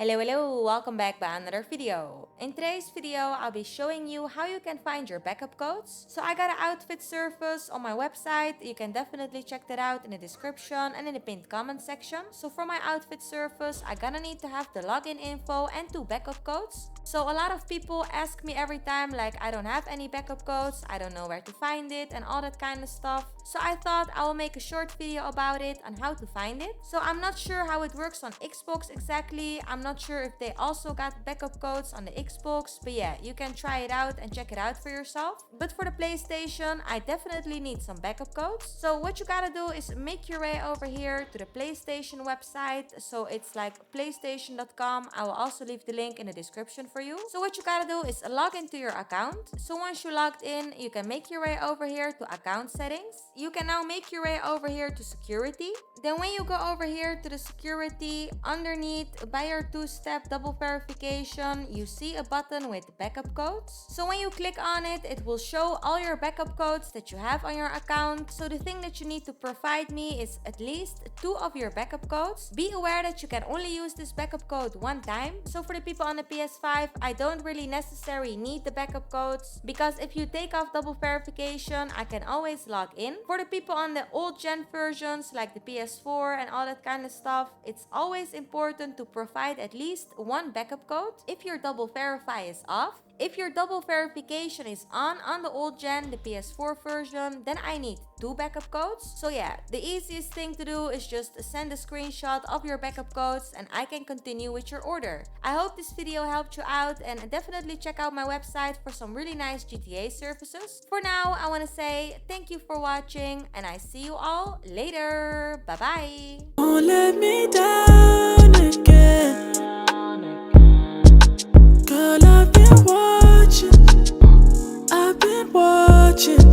Hello, welcome back by another video. In today's video, I'll be showing you how you can find your backup codes. So I got an outfit service on my website. You can definitely check that out in the description and in the pinned comment section. So for my outfit service, I'm gonna need to have the login info and 2 backup codes. So a lot of people ask me every time like I don't have any backup codes, I don't know where to find it and all that kind of stuff. So I thought I will make a short video about it on how to find it. So I'm not sure how it works on Xbox exactly. I'm not sure if they also got backup codes on the Xbox, but yeah, you can try it out and check it out for yourself. But for the PlayStation, I definitely need some backup codes. So what you gotta do is make your way over here to the PlayStation website. So it's like playstation.com. I will also leave the link in the description for you. So what you gotta do is log into your account. So once you logged in, you can make your way over here to account settings. You can now make your way over here to security. Then when you go over here to the security, underneath by your 2-step double verification, you see a button with backup codes. So when you click on it, it will show all your backup codes that you have on your account. So the thing that you need to provide me is at least 2 of your backup codes. Be aware that you can only use this backup code 1 time. So for the people on the PS5, I don't really necessarily need the backup codes, because if you take off double verification, I can always log in. For the people on the old gen versions like the PS4 and all that kind of stuff, it's always important to provide at least 1 backup code if your double verify is off. If your double verification is on the old gen, the PS4 version, then I need 2 backup codes. So yeah, the easiest thing to do is just send a screenshot of your backup codes and I can continue with your order. I hope this video helped you out, and definitely check out my website for some really nice GTA services. For now, I want to say thank you for watching and I see you all later. Bye bye. Don't let me down again. Girl, I've been watching.